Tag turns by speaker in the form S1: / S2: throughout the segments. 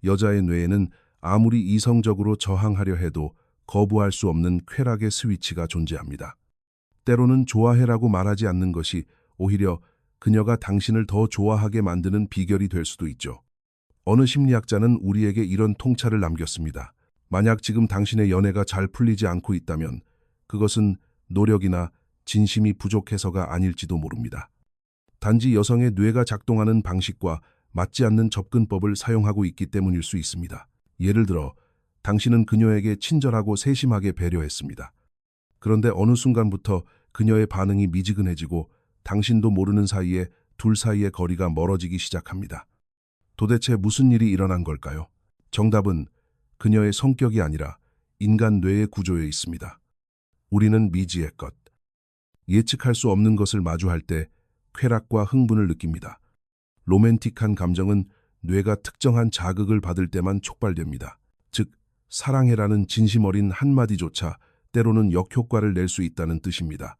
S1: 여자의 뇌에는 아무리 이성적으로 저항하려 해도 거부할 수 없는 쾌락의 스위치가 존재합니다. 때로는 좋아해라고 말하지 않는 것이 오히려 그녀가 당신을 더 좋아하게 만드는 비결이 될 수도 있죠. 어느 심리학자는 우리에게 이런 통찰을 남겼습니다. 만약 지금 당신의 연애가 잘 풀리지 않고 있다면 그것은 노력이나 진심이 부족해서가 아닐지도 모릅니다. 단지 여성의 뇌가 작동하는 방식과 맞지 않는 접근법을 사용하고 있기 때문일 수 있습니다. 예를 들어 당신은 그녀에게 친절하고 세심하게 배려했습니다. 그런데 어느 순간부터 그녀의 반응이 미지근해지고 당신도 모르는 사이에 둘 사이의 거리가 멀어지기 시작합니다. 도대체 무슨 일이 일어난 걸까요? 정답은 그녀의 성격이 아니라 인간 뇌의 구조에 있습니다. 우리는 미지의 것, 예측할 수 없는 것을 마주할 때 쾌락과 흥분을 느낍니다. 로맨틱한 감정은 뇌가 특정한 자극을 받을 때만 촉발됩니다. 즉, 사랑해라는 진심 어린 한마디조차 때로는 역효과를 낼 수 있다는 뜻입니다.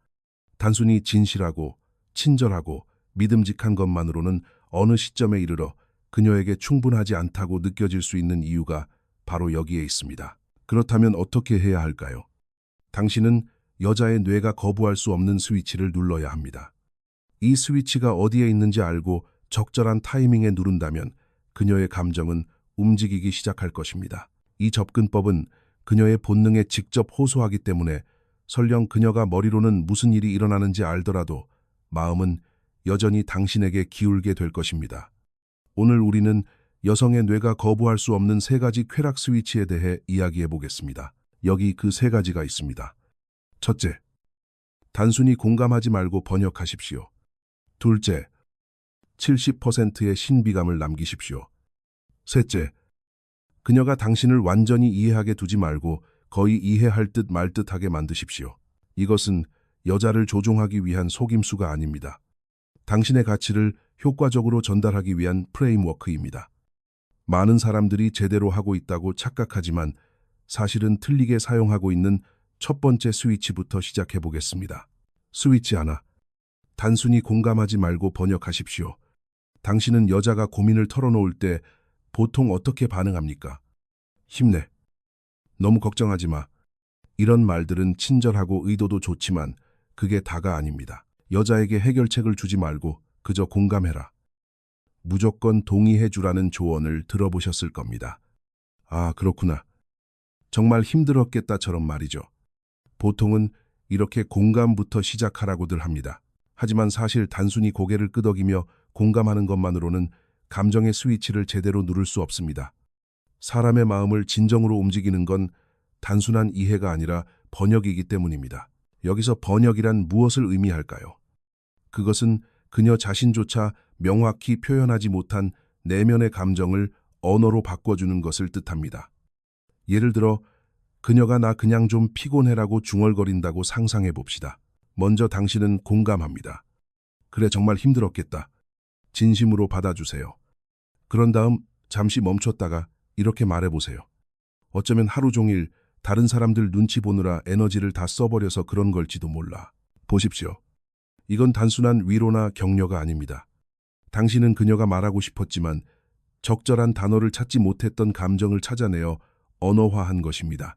S1: 단순히 진실하고 친절하고 믿음직한 것만으로는 어느 시점에 이르러 그녀에게 충분하지 않다고 느껴질 수 있는 이유가 바로 여기에 있습니다. 그렇다면 어떻게 해야 할까요? 당신은 여자의 뇌가 거부할 수 없는 스위치를 눌러야 합니다. 이 스위치가 어디에 있는지 알고 적절한 타이밍에 누른다면 그녀의 감정은 움직이기 시작할 것입니다. 이 접근법은 그녀의 본능에 직접 호소하기 때문에 설령 그녀가 머리로는 무슨 일이 일어나는지 알더라도 마음은 여전히 당신에게 기울게 될 것입니다. 오늘 우리는 여성의 뇌가 거부할 수 없는 3가지 쾌락 스위치에 대해 이야기해 보겠습니다. 여기 그 3가지가 있습니다. 첫째, 단순히 공감하지 말고 번역하십시오. 둘째, 70%의 신비감을 남기십시오. 셋째, 그녀가 당신을 완전히 이해하게 두지 말고 거의 이해할 듯 말 듯하게 만드십시오. 이것은 여자를 조종하기 위한 속임수가 아닙니다. 당신의 가치를 효과적으로 전달하기 위한 프레임워크입니다. 많은 사람들이 제대로 하고 있다고 착각하지만 사실은 틀리게 사용하고 있는 첫 번째 스위치부터 시작해 보겠습니다. 스위치 하나, 단순히 공감하지 말고 번역하십시오. 당신은 여자가 고민을 털어놓을 때 보통 어떻게 반응합니까? 힘내. 너무 걱정하지 마. 이런 말들은 친절하고 의도도 좋지만 그게 다가 아닙니다. 여자에게 해결책을 주지 말고 그저 공감해라. 무조건 동의해 주라는 조언을 들어보셨을 겁니다. 아, 그렇구나. 정말 힘들었겠다처럼 말이죠. 보통은 이렇게 공감부터 시작하라고들 합니다. 하지만 사실 단순히 고개를 끄덕이며 공감하는 것만으로는 감정의 스위치를 제대로 누를 수 없습니다. 사람의 마음을 진정으로 움직이는 건 단순한 이해가 아니라 번역이기 때문입니다. 여기서 번역이란 무엇을 의미할까요? 그것은 그녀 자신조차 명확히 표현하지 못한 내면의 감정을 언어로 바꿔주는 것을 뜻합니다. 예를 들어 그녀가 나 그냥 좀 피곤해라고 중얼거린다고 상상해 봅시다. 먼저 당신은 공감합니다. 그래, 정말 힘들었겠다. 진심으로 받아주세요. 그런 다음 잠시 멈췄다가 이렇게 말해보세요. 어쩌면 하루 종일 다른 사람들 눈치 보느라 에너지를 다 써버려서 그런 걸지도 몰라. 보십시오. 이건 단순한 위로나 격려가 아닙니다. 당신은 그녀가 말하고 싶었지만 적절한 단어를 찾지 못했던 감정을 찾아내어 언어화한 것입니다.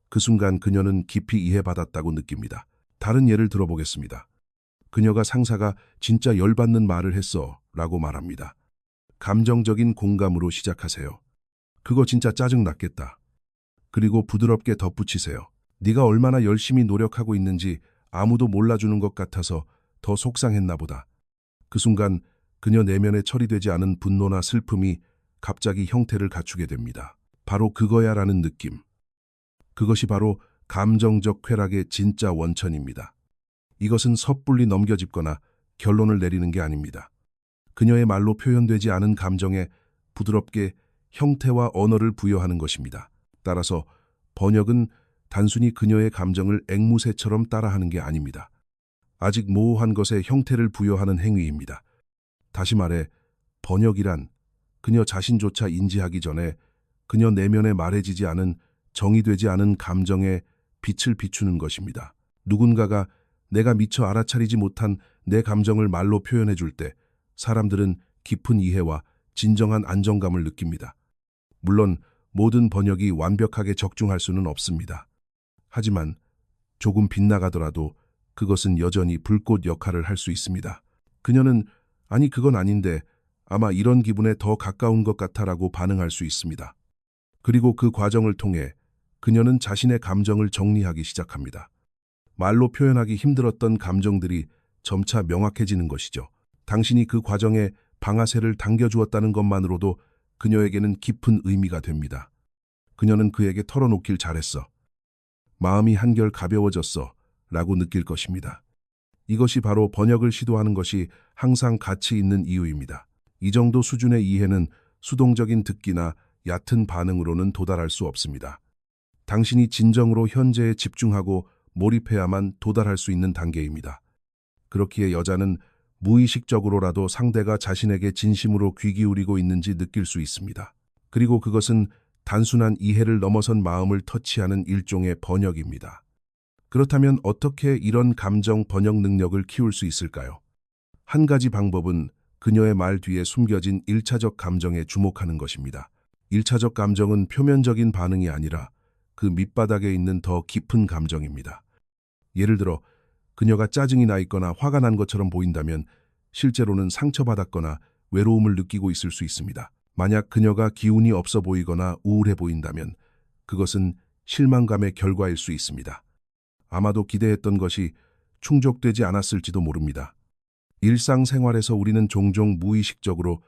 S1: 그 순간 그녀는 깊이 이해받았다고 느낍니다. 다른 예를 들어보겠습니다. 그녀가 상사가 진짜 열받는 말을 했어 라고 말합니다. 감정적인 공감으로 시작하세요. 그거 진짜 짜증났겠다. 그리고 부드럽게 덧붙이세요. 네가 얼마나 열심히 노력하고 있는지 아무도 몰라주는 것 같아서 더 속상했나 보다. 그 순간 그녀 내면에 처리되지 않은 분노나 슬픔이 갑자기 형태를 갖추게 됩니다. 바로 그거야라는 느낌. 그것이 바로 감정적 쾌락의 진짜 원천입니다. 이것은 섣불리 넘겨짚거나 결론을 내리는 게 아닙니다. 그녀의 말로 표현되지 않은 감정에 부드럽게 형태와 언어를 부여하는 것입니다. 따라서 번역은 단순히 그녀의 감정을 앵무새처럼 따라하는 게 아닙니다. 아직 모호한 것에 형태를 부여하는 행위입니다. 다시 말해 번역이란 그녀 자신조차 인지하기 전에 그녀 내면에 말해지지 않은 정의되지 않은 감정에 빛을 비추는 것입니다. 누군가가 내가 미처 알아차리지 못한 내 감정을 말로 표현해 줄 때 사람들은 깊은 이해와 진정한 안정감을 느낍니다. 물론 모든 번역이 완벽하게 적중할 수는 없습니다. 하지만 조금 빗나가더라도 그것은 여전히 불꽃 역할을 할 수 있습니다. 그녀는 아니 그건 아닌데 아마 이런 기분에 더 가까운 것 같아라고 반응할 수 있습니다. 그리고 그 과정을 통해 그녀는 자신의 감정을 정리하기 시작합니다. 말로 표현하기 힘들었던 감정들이 점차 명확해지는 것이죠. 당신이 그 과정에 방아쇠를 당겨주었다는 것만으로도 그녀에게는 깊은 의미가 됩니다. 그녀는 그에게 털어놓길 잘했어. 마음이 한결 가벼워졌어. 라고 느낄 것입니다. 이것이 바로 번역을 시도하는 것이 항상 가치 있는 이유입니다. 이 정도 수준의 이해는 수동적인 듣기나 얕은 반응으로는 도달할 수 없습니다. 당신이 진정으로 현재에 집중하고 몰입해야만 도달할 수 있는 단계입니다. 그렇기에 여자는 무의식적으로라도 상대가 자신에게 진심으로 귀 기울이고 있는지 느낄 수 있습니다. 그리고 그것은 단순한 이해를 넘어선 마음을 터치하는 일종의 번역입니다. 그렇다면 어떻게 이런 감정 번역 능력을 키울 수 있을까요? 한 가지 방법은 그녀의 말 뒤에 숨겨진 1차적 감정에 주목하는 것입니다. 1차적 감정은 표면적인 반응이 아니라 그 밑바닥에 있는 더 깊은 감정입니다. 예를 들어 그녀가 짜증이 나 있거나 화가 난 것처럼 보인다면 실제로는 상처받았거나 외로움을 느끼고 있을 수 있습니다. 만약 그녀가 기운이 없어 보이거나 우울해 보인다면 그것은 실망감의 결과일 수 있습니다. 아마도 기대했던 것이 충족되지 않았을지도 모릅니다. 일상생활에서 우리는 종종 무의식적으로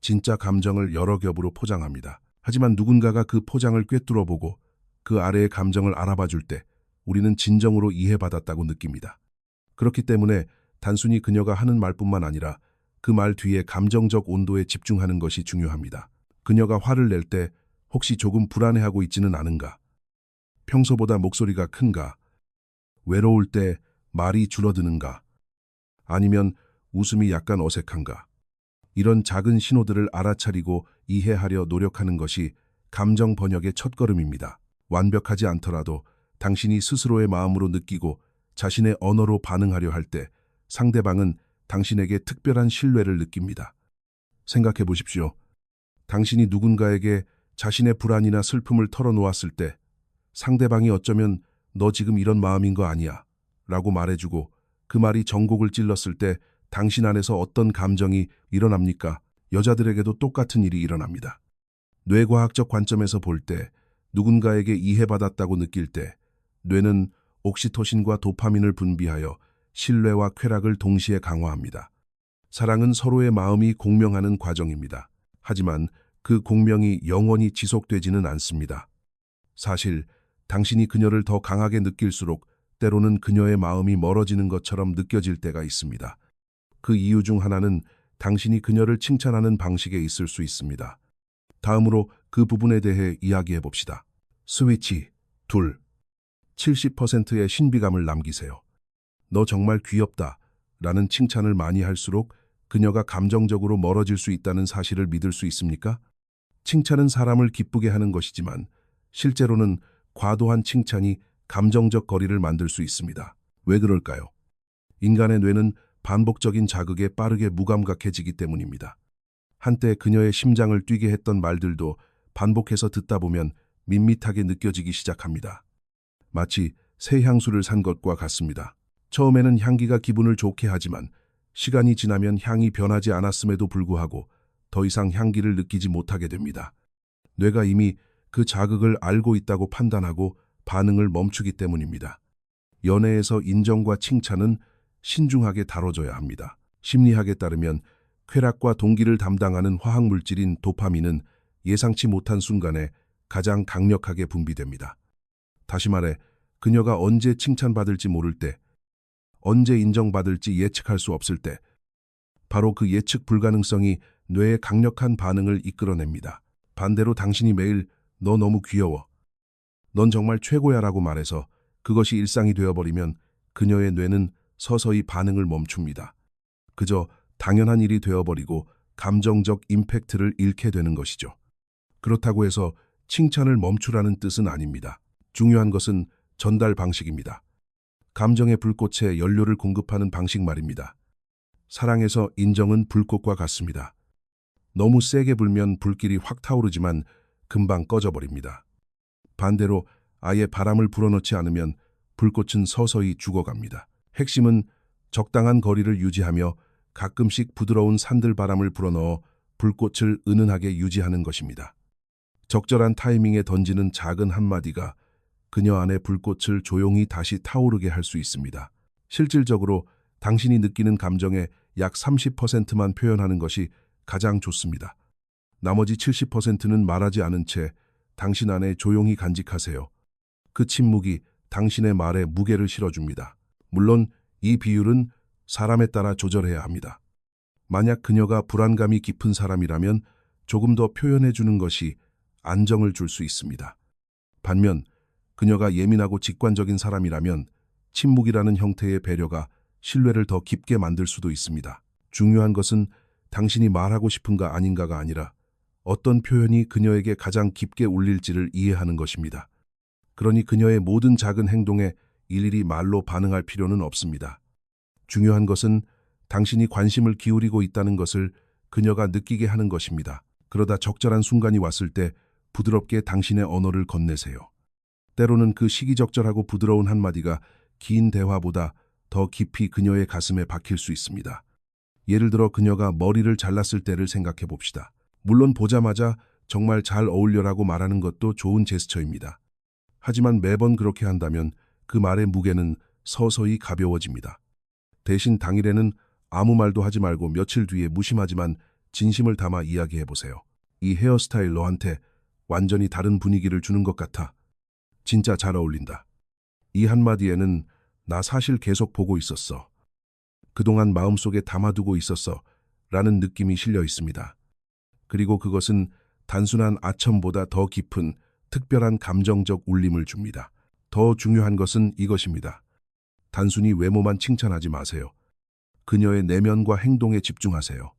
S1: 진짜 감정을 여러 겹으로 포장합니다. 하지만 누군가가 그 포장을 꿰뚫어보고 그 아래의 감정을 알아봐 줄 때 우리는 진정으로 이해받았다고 느낍니다. 그렇기 때문에 단순히 그녀가 하는 말뿐만 아니라 그 말 뒤에 감정적 온도에 집중하는 것이 중요합니다. 그녀가 화를 낼 때 혹시 조금 불안해하고 있지는 않은가? 평소보다 목소리가 큰가? 외로울 때 말이 줄어드는가? 아니면 웃음이 약간 어색한가? 이런 작은 신호들을 알아차리고 이해하려 노력하는 것이 감정 번역의 첫걸음입니다. 완벽하지 않더라도 당신이 스스로의 마음으로 느끼고 자신의 언어로 반응하려 할 때 상대방은 당신에게 특별한 신뢰를 느낍니다. 생각해 보십시오. 당신이 누군가에게 자신의 불안이나 슬픔을 털어놓았을 때 상대방이 어쩌면 너 지금 이런 마음인 거 아니야 라고 말해주고 그 말이 전곡을 찔렀을 때 당신 안에서 어떤 감정이 일어납니까? 여자들에게도 똑같은 일이 일어납니다. 뇌과학적 관점에서 볼 때 누군가에게 이해받았다고 느낄 때 뇌는 옥시토신과 도파민을 분비하여 신뢰와 쾌락을 동시에 강화합니다. 사랑은 서로의 마음이 공명하는 과정입니다. 하지만 그 공명이 영원히 지속되지는 않습니다. 사실 당신이 그녀를 더 강하게 느낄수록 때로는 그녀의 마음이 멀어지는 것처럼 느껴질 때가 있습니다. 그 이유 중 하나는 당신이 그녀를 칭찬하는 방식에 있을 수 있습니다. 다음으로 그 부분에 대해 이야기해 봅시다. 스위치 2. 70%의 신비감을 남기세요. 너 정말 귀엽다 라는 칭찬을 많이 할수록 그녀가 감정적으로 멀어질 수 있다는 사실을 믿을 수 있습니까? 칭찬은 사람을 기쁘게 하는 것이지만 실제로는 과도한 칭찬이 감정적 거리를 만들 수 있습니다. 왜 그럴까요? 인간의 뇌는 반복적인 자극에 빠르게 무감각해지기 때문입니다. 한때 그녀의 심장을 뛰게 했던 말들도 반복해서 듣다 보면 밋밋하게 느껴지기 시작합니다. 마치 새 향수를 산 것과 같습니다. 처음에는 향기가 기분을 좋게 하지만 시간이 지나면 향이 변하지 않았음에도 불구하고 더 이상 향기를 느끼지 못하게 됩니다. 뇌가 이미 그 자극을 알고 있다고 판단하고 반응을 멈추기 때문입니다. 연애에서 인정과 칭찬은 신중하게 다뤄져야 합니다. 심리학에 따르면 쾌락과 동기를 담당하는 화학물질인 도파민은 예상치 못한 순간에 가장 강력하게 분비됩니다. 다시 말해 그녀가 언제 칭찬받을지 모를 때, 언제 인정받을지 예측할 수 없을 때, 바로 그 예측 불가능성이 뇌의 강력한 반응을 이끌어냅니다. 반대로 당신이 매일 너 너무 귀여워, 넌 정말 최고야 라고 말해서 그것이 일상이 되어버리면 그녀의 뇌는 서서히 반응을 멈춥니다. 그저 당연한 일이 되어버리고 감정적 임팩트를 잃게 되는 것이죠. 그렇다고 해서 칭찬을 멈추라는 뜻은 아닙니다. 중요한 것은 전달 방식입니다. 감정의 불꽃에 연료를 공급하는 방식 말입니다. 사랑에서 인정은 불꽃과 같습니다. 너무 세게 불면 불길이 확 타오르지만 금방 꺼져버립니다. 반대로 아예 바람을 불어넣지 않으면 불꽃은 서서히 죽어갑니다. 핵심은 적당한 거리를 유지하며 가끔씩 부드러운 산들바람을 불어넣어 불꽃을 은은하게 유지하는 것입니다. 적절한 타이밍에 던지는 작은 한마디가 그녀 안의 불꽃을 조용히 다시 타오르게 할 수 있습니다. 실질적으로 당신이 느끼는 감정의 약 30%만 표현하는 것이 가장 좋습니다. 나머지 70%는 말하지 않은 채 당신 안에 조용히 간직하세요. 그 침묵이 당신의 말에 무게를 실어줍니다. 물론 이 비율은 사람에 따라 조절해야 합니다. 만약 그녀가 불안감이 깊은 사람이라면 조금 더 표현해 주는 것이 안정을 줄 수 있습니다. 반면 그녀가 예민하고 직관적인 사람이라면 침묵이라는 형태의 배려가 신뢰를 더 깊게 만들 수도 있습니다. 중요한 것은 당신이 말하고 싶은가 아닌가가 아니라 어떤 표현이 그녀에게 가장 깊게 울릴지를 이해하는 것입니다. 그러니 그녀의 모든 작은 행동에 일일이 말로 반응할 필요는 없습니다. 중요한 것은 당신이 관심을 기울이고 있다는 것을 그녀가 느끼게 하는 것입니다. 그러다 적절한 순간이 왔을 때 부드럽게 당신의 언어를 건네세요. 때로는 그 시기적절하고 부드러운 한마디가 긴 대화보다 더 깊이 그녀의 가슴에 박힐 수 있습니다. 예를 들어 그녀가 머리를 잘랐을 때를 생각해 봅시다. 물론 보자마자 정말 잘 어울려라고 말하는 것도 좋은 제스처입니다. 하지만 매번 그렇게 한다면 그 말의 무게는 서서히 가벼워집니다. 대신 당일에는 아무 말도 하지 말고 며칠 뒤에 무심하지만 진심을 담아 이야기해 보세요. 이 헤어스타일 너한테 완전히 다른 분위기를 주는 것 같아. 진짜 잘 어울린다. 이 한마디에는 나 사실 계속 보고 있었어. 그동안 마음속에 담아두고 있었어. 라는 느낌이 실려 있습니다. 그리고 그것은 단순한 아첨보다 더 깊은 특별한 감정적 울림을 줍니다. 더 중요한 것은 이것입니다. 단순히 외모만 칭찬하지 마세요. 그녀의 내면과 행동에 집중하세요.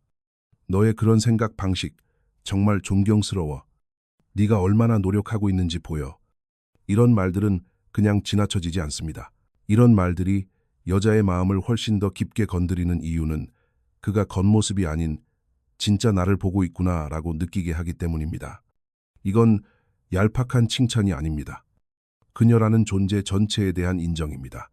S1: 너의 그런 생각 방식 정말 존경스러워. 네가 얼마나 노력하고 있는지 보여. 이런 말들은 그냥 지나쳐지지 않습니다. 이런 말들이 여자의 마음을 훨씬 더 깊게 건드리는 이유는 그가 겉모습이 아닌 진짜 나를 보고 있구나 라고 느끼게 하기 때문입니다. 이건 얄팍한 칭찬이 아닙니다. 그녀라는 존재 전체에 대한 인정입니다.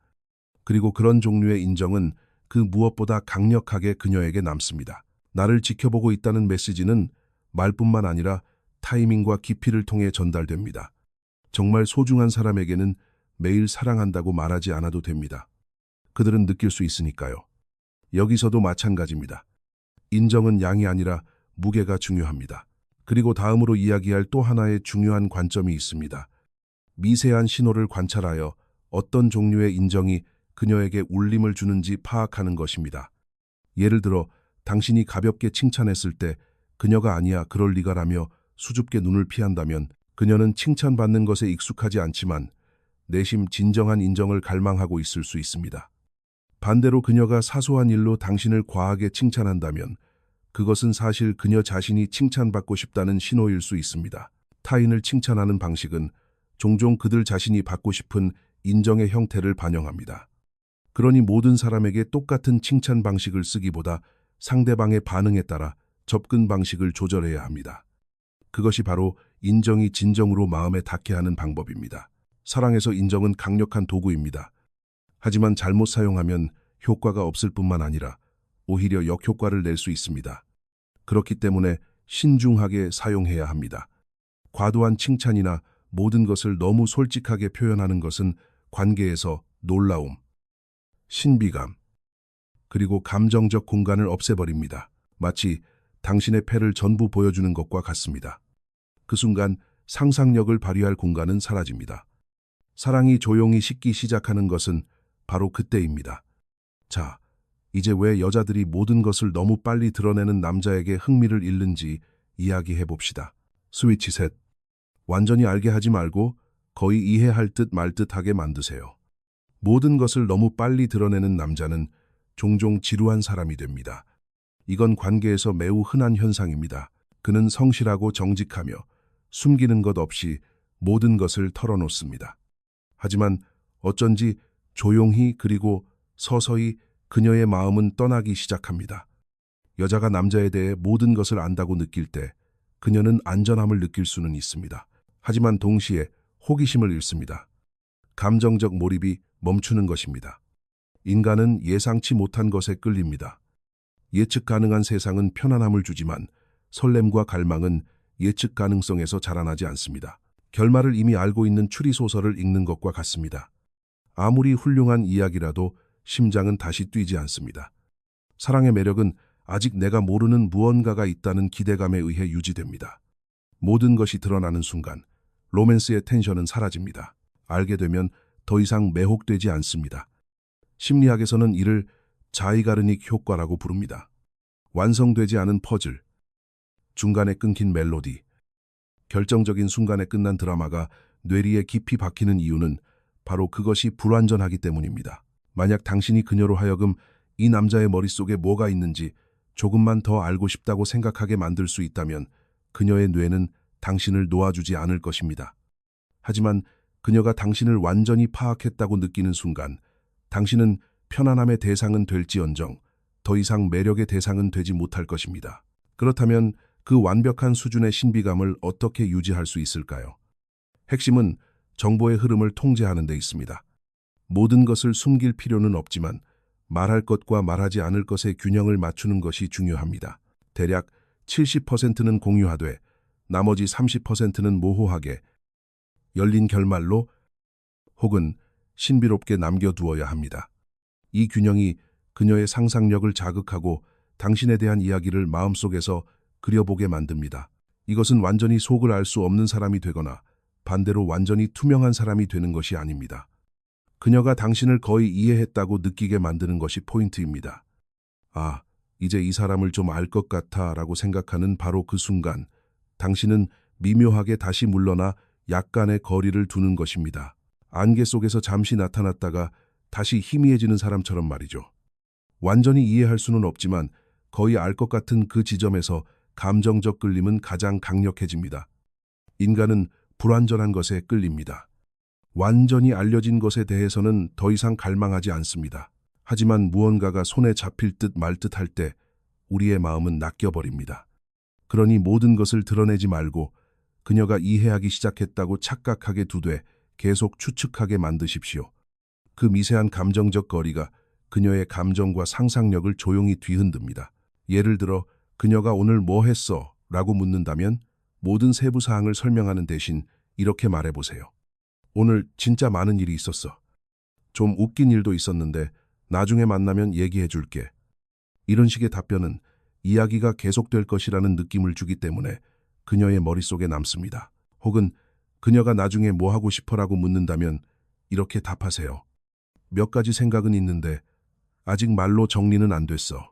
S1: 그리고 그런 종류의 인정은 그 무엇보다 강력하게 그녀에게 남습니다. 나를 지켜보고 있다는 메시지는 말뿐만 아니라 타이밍과 깊이를 통해 전달됩니다. 정말 소중한 사람에게는 매일 사랑한다고 말하지 않아도 됩니다. 그들은 느낄 수 있으니까요. 여기서도 마찬가지입니다. 인정은 양이 아니라 무게가 중요합니다. 그리고 다음으로 이야기할 또 하나의 중요한 관점이 있습니다. 미세한 신호를 관찰하여 어떤 종류의 인정이 그녀에게 울림을 주는지 파악하는 것입니다. 예를 들어 당신이 가볍게 칭찬했을 때 그녀가 아니야 그럴 리가라며 수줍게 눈을 피한다면 그녀는 칭찬받는 것에 익숙하지 않지만 내심 진정한 인정을 갈망하고 있을 수 있습니다. 반대로 그녀가 사소한 일로 당신을 과하게 칭찬한다면 그것은 사실 그녀 자신이 칭찬받고 싶다는 신호일 수 있습니다. 타인을 칭찬하는 방식은 종종 그들 자신이 받고 싶은 인정의 형태를 반영합니다. 그러니 모든 사람에게 똑같은 칭찬 방식을 쓰기보다 상대방의 반응에 따라 접근 방식을 조절해야 합니다. 그것이 바로 인정이 진정으로 마음에 닿게 하는 방법입니다. 사랑에서 인정은 강력한 도구입니다. 하지만 잘못 사용하면 효과가 없을 뿐만 아니라 오히려 역효과를 낼 수 있습니다. 그렇기 때문에 신중하게 사용해야 합니다. 과도한 칭찬이나 모든 것을 너무 솔직하게 표현하는 것은 관계에서 놀라움, 신비감, 그리고 감정적 공간을 없애버립니다. 마치 당신의 패를 전부 보여주는 것과 같습니다. 그 순간 상상력을 발휘할 공간은 사라집니다. 사랑이 조용히 식기 시작하는 것은 바로 그때입니다. 자, 이제 왜 여자들이 모든 것을 너무 빨리 드러내는 남자에게 흥미를 잃는지 이야기해 봅시다. 스위치 셋. 완전히 알게 하지 말고 거의 이해할 듯 말 듯하게 만드세요. 모든 것을 너무 빨리 드러내는 남자는 종종 지루한 사람이 됩니다. 이건 관계에서 매우 흔한 현상입니다. 그는 성실하고 정직하며 숨기는 것 없이 모든 것을 털어놓습니다. 하지만 어쩐지 조용히 그리고 서서히 그녀의 마음은 떠나기 시작합니다. 여자가 남자에 대해 모든 것을 안다고 느낄 때 그녀는 안전함을 느낄 수는 있습니다. 하지만 동시에 호기심을 잃습니다. 감정적 몰입이 멈추는 것입니다. 인간은 예상치 못한 것에 끌립니다. 예측 가능한 세상은 편안함을 주지만 설렘과 갈망은 예측 가능성에서 자라나지 않습니다. 결말을 이미 알고 있는 추리소설을 읽는 것과 같습니다. 아무리 훌륭한 이야기라도 심장은 다시 뛰지 않습니다. 사랑의 매력은 아직 내가 모르는 무언가가 있다는 기대감에 의해 유지됩니다. 모든 것이 드러나는 순간 로맨스의 텐션은 사라집니다. 알게 되면 더 이상 매혹되지 않습니다. 심리학에서는 이를 자이가르닉 효과라고 부릅니다. 완성되지 않은 퍼즐, 중간에 끊긴 멜로디, 결정적인 순간에 끝난 드라마가 뇌리에 깊이 박히는 이유는 바로 그것이 불완전하기 때문입니다. 만약 당신이 그녀로 하여금 이 남자의 머릿속에 뭐가 있는지 조금만 더 알고 싶다고 생각하게 만들 수 있다면 그녀의 뇌는 당신을 놓아주지 않을 것입니다. 하지만 그녀가 당신을 완전히 파악했다고 느끼는 순간 당신은 편안함의 대상은 될지언정 더 이상 매력의 대상은 되지 못할 것입니다. 그렇다면 그 완벽한 수준의 신비감을 어떻게 유지할 수 있을까요? 핵심은 정보의 흐름을 통제하는 데 있습니다. 모든 것을 숨길 필요는 없지만 말할 것과 말하지 않을 것의 균형을 맞추는 것이 중요합니다. 대략 70%는 공유하되 나머지 30%는 모호하게 열린 결말로 혹은 신비롭게 남겨두어야 합니다. 이 균형이 그녀의 상상력을 자극하고 당신에 대한 이야기를 마음속에서 그려보게 만듭니다. 이것은 완전히 속을 알 수 없는 사람이 되거나 반대로 완전히 투명한 사람이 되는 것이 아닙니다. 그녀가 당신을 거의 이해했다고 느끼게 만드는 것이 포인트입니다. 아, 이제 이 사람을 좀 알 것 같아 라고 생각하는 바로 그 순간 당신은 미묘하게 다시 물러나 약간의 거리를 두는 것입니다. 안개 속에서 잠시 나타났다가 다시 희미해지는 사람처럼 말이죠. 완전히 이해할 수는 없지만 거의 알 것 같은 그 지점에서 감정적 끌림은 가장 강력해집니다. 인간은 불완전한 것에 끌립니다. 완전히 알려진 것에 대해서는 더 이상 갈망하지 않습니다. 하지만 무언가가 손에 잡힐 듯 말 듯 할 때 우리의 마음은 낚여버립니다. 그러니 모든 것을 드러내지 말고 그녀가 이해하기 시작했다고 착각하게 두되 계속 추측하게 만드십시오. 그 미세한 감정적 거리가 그녀의 감정과 상상력을 조용히 뒤흔듭니다. 예를 들어 그녀가 오늘 뭐 했어? 라고 묻는다면 모든 세부 사항을 설명하는 대신 이렇게 말해보세요. 오늘 진짜 많은 일이 있었어. 좀 웃긴 일도 있었는데 나중에 만나면 얘기해줄게. 이런 식의 답변은 이야기가 계속될 것이라는 느낌을 주기 때문에 그녀의 머릿속에 남습니다. 혹은 그녀가 나중에 뭐 하고 싶어라고 묻는다면 이렇게 답하세요. 몇 가지 생각은 있는데 아직 말로 정리는 안 됐어.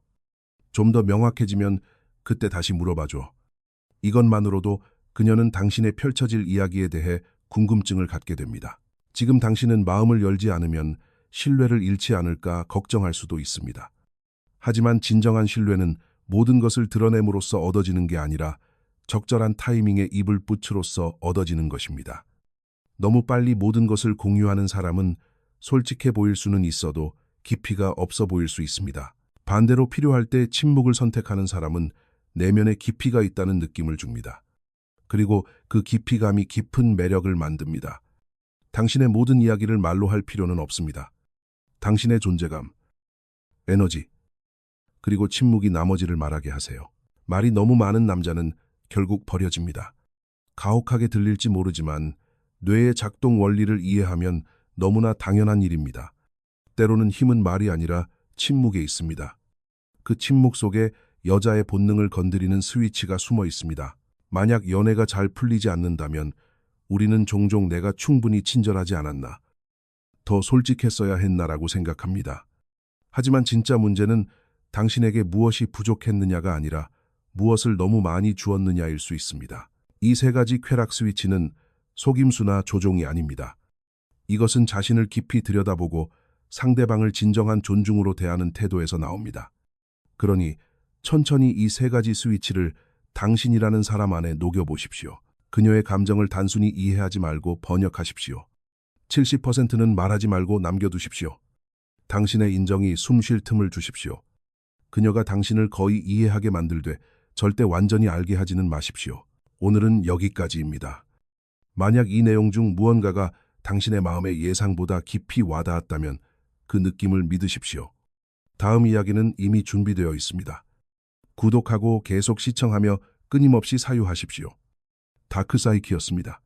S1: 좀 더 명확해지면 그때 다시 물어봐줘. 이것만으로도 그녀는 당신의 펼쳐질 이야기에 대해 궁금증을 갖게 됩니다. 지금 당신은 마음을 열지 않으면 신뢰를 잃지 않을까 걱정할 수도 있습니다. 하지만 진정한 신뢰는 모든 것을 드러냄으로써 얻어지는 게 아니라 적절한 타이밍에 입을 붙임으로써 얻어지는 것입니다. 너무 빨리 모든 것을 공유하는 사람은 솔직해 보일 수는 있어도 깊이가 없어 보일 수 있습니다. 반대로 필요할 때 침묵을 선택하는 사람은 내면에 깊이가 있다는 느낌을 줍니다. 그리고 그 깊이감이 깊은 매력을 만듭니다. 당신의 모든 이야기를 말로 할 필요는 없습니다. 당신의 존재감, 에너지, 그리고 침묵이 나머지를 말하게 하세요. 말이 너무 많은 남자는 결국 버려집니다. 가혹하게 들릴지 모르지만 뇌의 작동 원리를 이해하면 너무나 당연한 일입니다. 때로는 힘은 말이 아니라 침묵에 있습니다. 그 침묵 속에 여자의 본능을 건드리는 스위치가 숨어 있습니다. 만약 연애가 잘 풀리지 않는다면 우리는 종종 내가 충분히 친절하지 않았나, 더 솔직했어야 했나라고 생각합니다. 하지만 진짜 문제는 당신에게 무엇이 부족했느냐가 아니라 무엇을 너무 많이 주었느냐일 수 있습니다. 이 세 가지 쾌락 스위치는 속임수나 조종이 아닙니다. 이것은 자신을 깊이 들여다보고 상대방을 진정한 존중으로 대하는 태도에서 나옵니다. 그러니 천천히 이 세 가지 스위치를 당신이라는 사람 안에 녹여보십시오. 그녀의 감정을 단순히 이해하지 말고 번역하십시오. 70%는 말하지 말고 남겨두십시오. 당신의 인정이 숨 쉴 틈을 주십시오. 그녀가 당신을 거의 이해하게 만들되 절대 완전히 알게 하지는 마십시오. 오늘은 여기까지입니다. 만약 이 내용 중 무언가가 당신의 마음에 예상보다 깊이 와닿았다면 그 느낌을 믿으십시오. 다음 이야기는 이미 준비되어 있습니다. 구독하고 계속 시청하며 끊임없이 사유하십시오. 다크사이키였습니다.